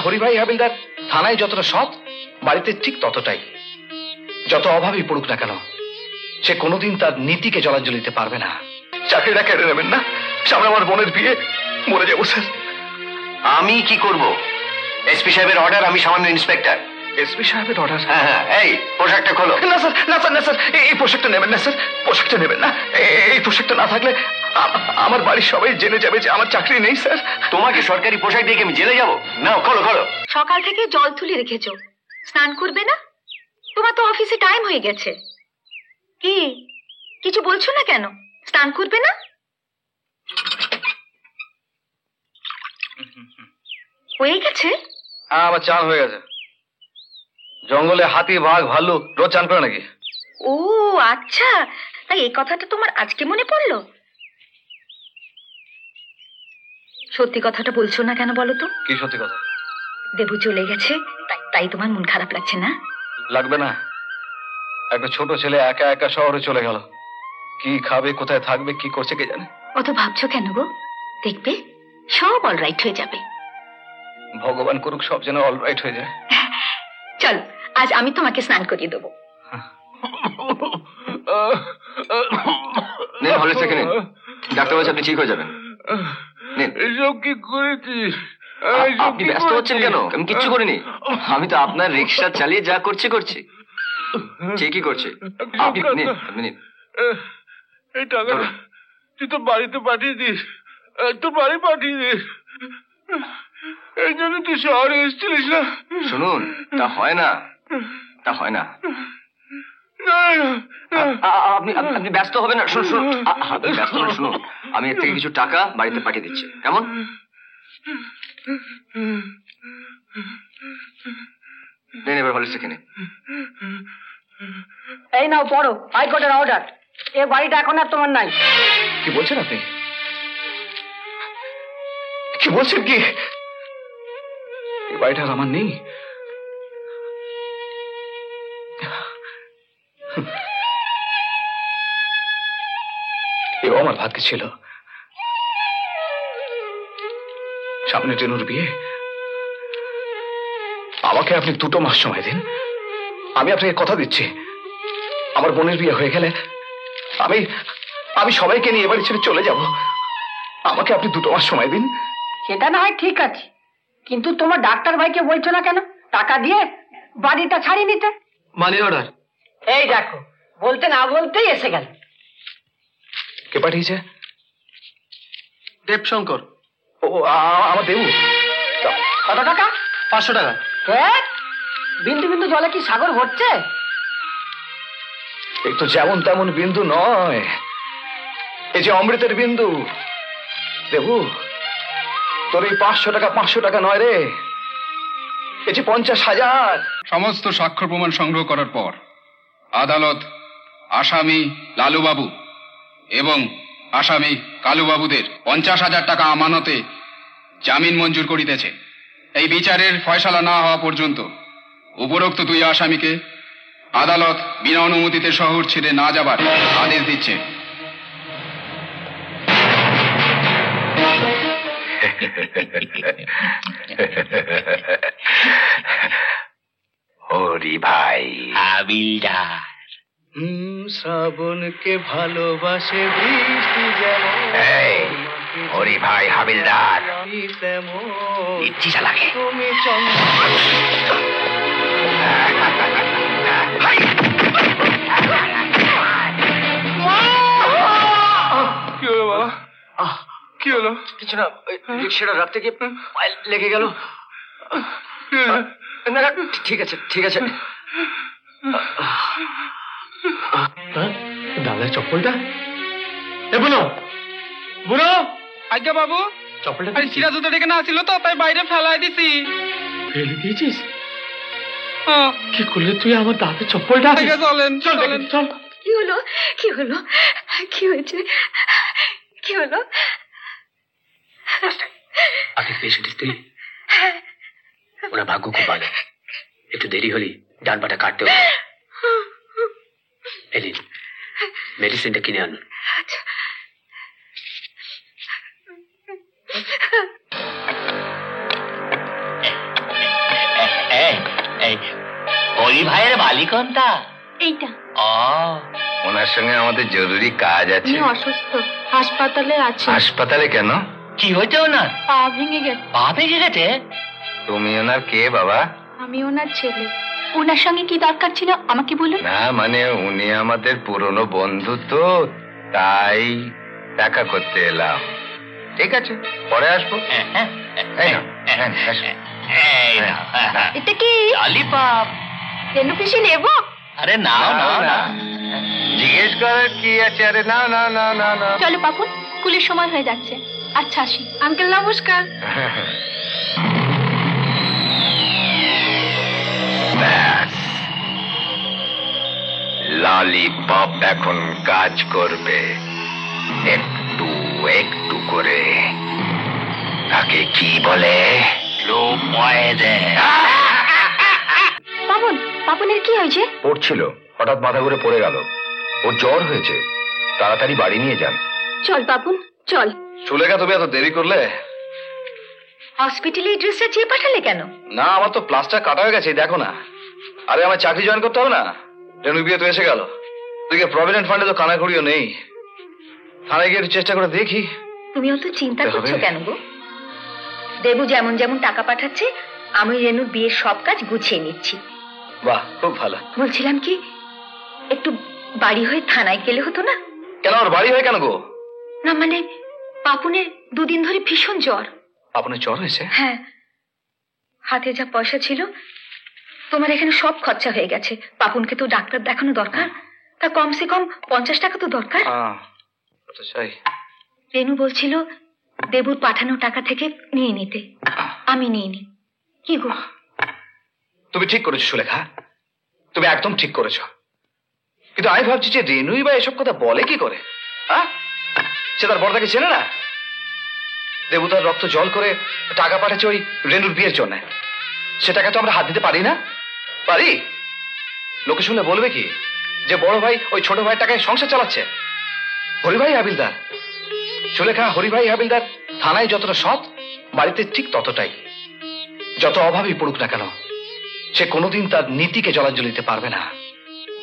হরিভাই হাবিলদার থানায় যতটা সৎ, বাড়িতে ঠিক ততটাই। যত অভাবই পড়ুক না কেন, সে কোনোদিন তার নীতিকে জলাঞ্জলি দিতে পারবে না। চাকরিটা কেড়ে নেবেন না, সামনে আমার বোনের বিয়ে, মরে যাবো স্যার। আমি কি করব? এসপি সাহেবের অর্ডার, আমি সামান্য ইন্সপেক্টর। এসপি সাহেবের অর্ডার? হ্যাঁ হ্যাঁ, এই পোশাকটা খোলো। না স্যার, না স্যার, না স্যার, এই পোশাকটা নেবেন না স্যার, পোশাকটা নেবেন না। এই পোশাকটা না থাকলে আমার বাড়ির সবাই জেনে যাবে যে আমার চাকরি নেই স্যার। তোমাকে সরকারি পোশাক দিয়ে আমি জেলে যাবো? নাও খোলো খোলো। সকাল থেকে জল তুলে রেখেছো, স্নান করবে না? তোমার তো অফিসে টাইম হয়ে গেছে। কি কিছু বলছো না কেন? স্নান করবে না? হয়ে গেছে? হ্যাঁ, আমার চান হয়ে গেছে। জঙ্গলে হাতি, বাঘ, ভাল্লুক রোজ চান করে নাকি? ও আচ্ছা, তাই এই কথাটা তোমার আজকে মনে পড়লো? সত্যি কথাটা বলছো না কেন বলো তো? কি সত্যি কথা? দেবু চলে গেছে, তাই তোমার মন খারাপ লাগছে না? লাগবে না, একটা ছোট ছেলে একা একা শহরে চলে গেল। কি খাবে, কোথায় থাকবে, কি করছে কে জানে। অত ভাবছো কেন গো? দেখবে সব অলরাইট হয়ে যাবে। ভগবান করুক সব যেন অলরাইট হয়ে যায়। চল, আজ আমি তোমাকে স্নান করিয়ে দেবো। ডাক্তার বলছে আপনি ঠিক হয়ে যাবেন। এসব কি করেছিস? আপনি ব্যস্ত হচ্ছেন কেন? আমি কিচ্ছু করিনি। আমি তো আপনার রিক্সা চালিয়ে যা করছি করছি। ঠিকই করছি। আপনি নিন, আপনি নিন। এই টাকাটা তুই তো বাড়িতে পাঠিয়ে দিস, তোর বাড়ি পাঠিয়ে দিস। এই জন্য তুই শহরে এসেছিলিস না? শুনুন, তা হয় না, তা হয় না। আপনি ব্যস্ত হবেন না। শুনুন, আপনি ব্যস্ত হবেন, শুনুন, আমি এর থেকে কিছু টাকা বাড়িতে পাঠিয়ে দিচ্ছি। কেমন? নেন, এবার হলে সেখানে। এই নাও পড়ো, হাইকোর্টের অর্ডার। এ বাড়িটা এখন আর তোমার নাই। কি বলছেন আপনি? কি বলছেন? কি এই বাড়িটা আর আমার নেই? এও আমার ভাগ্যে ছিল। সামনে টেনুর বিয়ে, আমাকে আপনি 2 মাস সময় দিন। আমি আপনাকে কথা দিচ্ছি, আমার বোনের বিয়ে হয়ে গেলে আমি আমি সবাইকে নিয়ে এবারে ছেড়ে চলে যাব। আমাকে আপনি 2 মাস সময় দিন। সেটা না হয় ঠিক আছে, কিন্তু তোমার ডাক্তার ভাইকে বলছো না কেন টাকা দিয়ে বাড়িটা ছাড়িয়ে নিতে? Money order. এই দেখো, বলতে না বলতেই এসে গেল। কে পাঠিয়েছে? দেবশঙ্কর। ও, আমার দেবু। কত টাকা? 500 টাকা। বিন্দু বিন্দু জলে কি সাগর ভরছে? এই তো যেমন তেমন বিন্দু নয়, এই যে অমৃতের বিন্দু। দেবু, তোর এই 500 টাকা 500 টাকা নয় রে, এই যে 50,000। সমস্ত সাক্ষ্য প্রমাণ সংগ্রহ করার পর আদালত আসামি লালুবাবু এবং আসামি কালুবাবুদের 50,000 টাকা আমানতে জামিন মঞ্জুর করিতেছে। এই বিচারের ফয়সালা না হওয়া পর্যন্ত উপরোক্ত 2 আসামিকে আদালত বিনা অনুমতিতে শহর ছেড়ে না যাবার আদেশ দিচ্ছে। হরি ভাই হাবিলদার। শ্রাবণকে ভালোবাসে বৃষ্টি যেমন, হরি ভাই হাবিলদার। ইচ্ছি চালাকে। তুমি কি হলো বাবা? কি হলো? কিছু না, সেটা রাত্রে গিয়ে পায়ে লেগে গেল। না না, ঠিক আছে ঠিক আছে। দাদার চপ্পলটা? এ বুনো, বুনো। আজ্ঞা বাবু, চপ্পলটা চিরা জুতো ডেকে না ছিল তো, তাই বাইরে ফেলাই দিছি। ফেলে দিয়েছিস? কি করলে তুই আমার দাদার চপ্পলটা? চলেন চলেন। চল। কি হলো? কি হলো? কি হয়েছে? কি হলো? আপনি পেশেন্টের স্ত্রী? ওরা ভাগ্য খুব ভালো, একটু দেরি হলে ডান পাটা কাটতে হবে। এলিন, মেডিসিনটা কিনে আনুন। কোনটা? এইটা। ও, ওনার সঙ্গে আমাদের জরুরি কাজ আছে। উনি অসুস্থ, হাসপাতালে আছে। হাসপাতালে কেন? কি হয়েছে ওনার? পা ভেঙে গেছে। পা ভেঙে গেছে? তুমি ওনার কে বাবা? আমি ওনার ছেলে। ওনার সঙ্গে কি দরকার ছিল আমাকে বলুন। না মানে উনি আমাদের পুরনো বন্ধু তো, তাই দেখা করতে এলাম। ঠিক আছে, পরে আসবো। এই নাও, আসো। এই নাও। এটা কি? ললিপপ। রেনু পিসি নেব? আরে নাও নাও না। জিজ্ঞেস করার কি আছে? আরে না না না না না। চলো পাপুন, স্কুলের সময় হয়ে যাচ্ছে। আচ্ছা আসি। আঙ্কেল নমস্কার। ব্যাস, ললিপপ এখন কাজ করবে একটু একটু করে। তাকে কি বলে? লো পয়েজে। পাপুন, পাপুনের কি হয়েছে? পড়ছিল, হঠাৎ মাথা ঘুরে পড়ে গেল। ওর জ্বর হয়েছে, তাড়াতাড়ি বাড়ি নিয়ে যান। চল পাপুন চল। সুলেখা, তুমি এত দেরি করলে? হসপিটালে এই ড্রেসটা চেয়ে পাঠালে কেন? না, আমার তো প্লাস্টার কাটা হয়ে গেছে, দেখো না। আরে আমার চাকরি জয়েন করতে হবে না? রেনু বিয়ে তো এসে গেল। তুই প্রভিডেন্ট ফান্ডে তো কানাকড়িও নেই। থানায় গিয়ে একটু চেষ্টা করে দেখি। তুমি অত চিন্তা হবে। করছো কেন গো? দেবু যেমন যেমন টাকা পাঠাচ্ছে, আমি রেনুর বিয়ের সব কাজ গুছিয়ে নিচ্ছি। বাহ, খুব ভালো। বলছিলাম কি, একটু বাড়ি হয়ে থানায় গেলে হতো না? কেন, ওর বাড়ি হয় কেন গো? না মানে পাপুনের দুদিন ধরে ভীষণ জ্বর। আপনার জ্বর হয়েছে? হ্যাঁ, হাতে যা পয়সা ছিল তোমার এখানে সব খরচা হয়ে গেছে। পাপুনকে তো ডাক্তার দেখানো দরকার, তা কমসে কম 50 টাকা তো দরকার। চাই। রেনু বলছিল দেবুর পাঠানো টাকা থেকে নিয়ে নিতে, আমি নিইনি। কি গো? তুমি ঠিক করেছো সুলেখা, তুমি একদম ঠিক করেছো। কিন্তু আমি ভাবছি যে রেনুই বা এসব কথা বলে কি করে? সে তার বড়দাকে চেনে না? দেবু তার রক্ত জল করে টাকা পাঠাচ্ছে ওই রেনুর বিয়ের জন্য। সে টাকা তো আমরা হাত দিতে পারি না? পারি? লোকে শুনলে বলবে কি যে বড় ভাই ওই ছোট ভাইয়ের টাকায় সংসার চালাচ্ছে? হরিভাই হাবিলদার, সুলেখা, হরিভাই হাবিলদার থানায় যতটা সৎ, বাড়িতে ঠিক ততটাই। যত অভাবই পড়ুক না কেন, সে কোনোদিন তার নীতিকে জলাঞ্জলি দিতে পারবে না।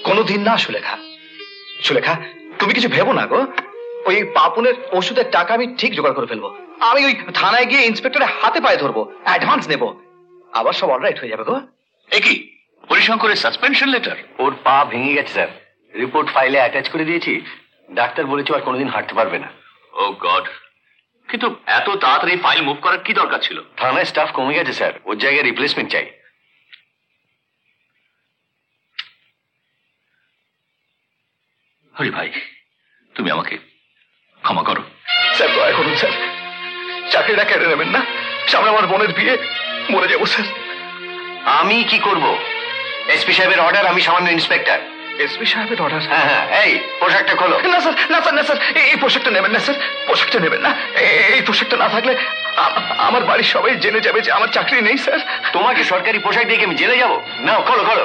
কোনোদিন না সুলেখা। সুলেখা, তুমি কিছু ভেবো না গো। ওই পাপুনের ওষুধের টাকা আমি ঠিক জোগাড় করে ফেলবো। আমি ওই থানায় গিয়ে ইন্সপেক্টরের হাতে পায়ে ধরবো, অ্যাডভান্স নেবো, আবার সব অলরাইট হয়ে যাবে গো। একই হরিশঙ্করের সাসপেনশন লেটার? ওর পা ভেঙে গেছে স্যার, রিপোর্ট ফাইলে অ্যাটাচ করে দিয়েছি। ডাক্তার বলেছে আর কোনোদিন হাঁটতে পারবে না। ও গড, কিন্তু এত তাড়াতাড়ি ফাইল মুভ করার কি দরকার ছিল? থানায় স্টাফ কমে গেছে স্যার, ওর জায়গায় রিপ্লেসমেন্ট চাই। হরি ভাই, তুমি আমাকে ক্ষমা করো। স্যার দয়া করুন স্যার, চাকরিটা কেড়ে নেবেন না। সামনে আমার বোনের বিয়ে, মরে যাবো স্যার। আমি কি করব? এসপি সাহেবের অর্ডার, আমি সামান্য ইন্সপেক্টর। এসপি সাহেবের অর্ডার? হ্যাঁ হ্যাঁ, এই পোশাকটা খোলো। না স্যার, না স্যার, না স্যার, এই পোশাকটা নেবেন না স্যার, পোশাকটা নেবেন না। এই পোশাকটা না থাকলে আমার বাড়ির সবাই জেনে যাবে যে আমার চাকরি নেই স্যার। তোমাকে সরকারি পোশাক দিয়ে কি আমি জেলে যাবো? নাও খোলো খোলো।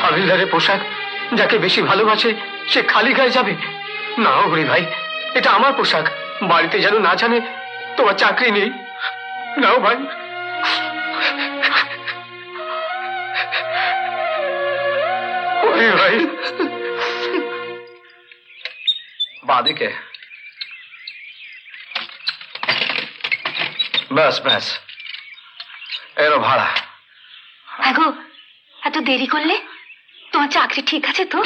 হাবিলদারের পোশাক যাকে বেশি ভালোবাসে সে খালি গায়ে যাবে? না হরি ভাই, এটা আমার পোশাক। বাড়িতে যেন না জানে তোমার চাকরি নেই। নাও ভাই। হরি ভাই। বাঁদিকে। ব্যাস ব্যাস, এর ভাড়া। হ্যাঁ গো, এত দেরি করলে? তোমার চাকরি ঠিক আছে তো?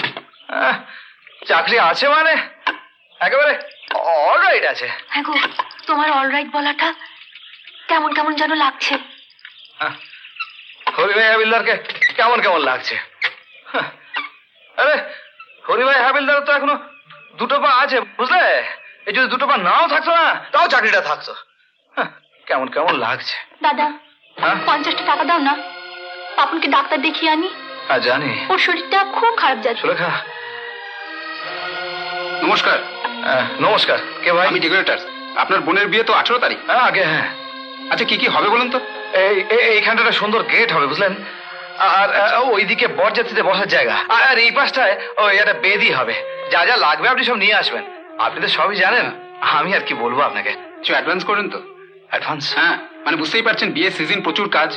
চাকরি আছে মানে একেবারে অলরাইট আছে। হ্যাঁ গো, তোমার অলরাইট বলাটা কেমন কেমন যেন লাগছে। হরিভাই হাবিলদারকে কেমন কেমন লাগছে? আরে হরিভাই হাবিলদার তো এখনো দুটো পা আছে, বুঝলে? এই যদি দুটো পা নাও থাকতো না, তাও চাকরিটা থাকতো। কেমন কেমন লাগছে। দাদা, হ্যাঁ? 50টা টাকা দাও না, পাপুনকে ডাক্তার দেখিয়ে আনি। জানি। ওর শরীরটা খুব খারাপ যাচ্ছে। সুলেখা, নমস্কার। নমস্কার। কে ভাই? আমি ডেকোরেটর। আপনার বোনের বিয়ে তো 18 তারিখ। আগে হ্যাঁ। আচ্ছা, কি কি হবে বলুন তো? এইখানটা একটা সুন্দর গেট হবে, বুঝলেন? আর ওইদিকে বরযাত্রীতে বসার জায়গা, আর এই পাশটায় ওই একটা বেদি হবে। যা যা লাগবে আপনি সব নিয়ে আসবেন। আপনি তো সবই জানেন, আমি আর কি বলবো আপনাকে। কিছু অ্যাডভান্স করেন তো? অ্যাডভান্স? হ্যাঁ, মানে বুঝতেই পারছেন বিয়ের সিজন, প্রচুর কাজ।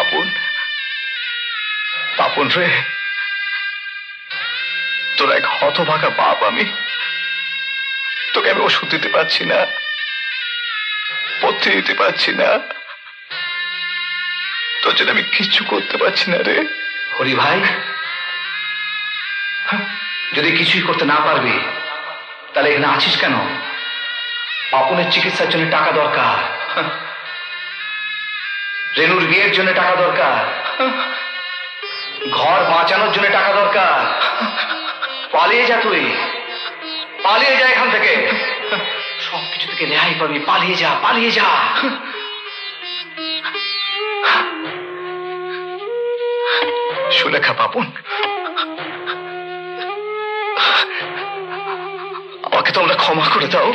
পাপন, পাপন রে, তোর এক হতভাগা বাপ আমি। তোকে আমি ওষুধ দিতে পারছি না, পথ্য দিতে পারছি না, তোর জন্য আমি কিচ্ছু করতে পারছি না রে। হরি ভাই, যদি কিছুই করতে না পারবি তাহলে এখানে আছিস কেন? পাপনের চিকিৎসার জন্য টাকা দরকার, রেনুর বিয়ের জন্য টাকা দরকার, ঘর বাঁচানোর জন্য টাকা দরকার। পালিয়ে যা, তুই পালিয়ে যা এখান থেকে, সবকিছু থেকে রেহাই পাবি। পালিয়ে যা, পালিয়ে যা। সুলেখা, পাপন, আমাকে তোমরা ক্ষমা করে দাও।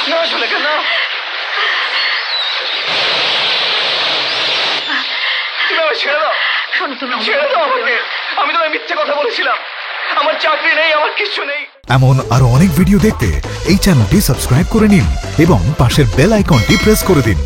না সুলেখা, না, তুমি আমায় ছেড়ে দাও। শোনো, তুমি ছেড়ে দাও আমাকে। আমি তোমায় মিথ্যে কথা বলেছিলাম, আমার চাকরি নেই, আমার কিছু নেই। এমন আরো অনেক ভিডিও দেখতে এই চ্যানেলটি সাবস্ক্রাইব করে নিন এবং পাশের বেল আইকনটি প্রেস করে দিন।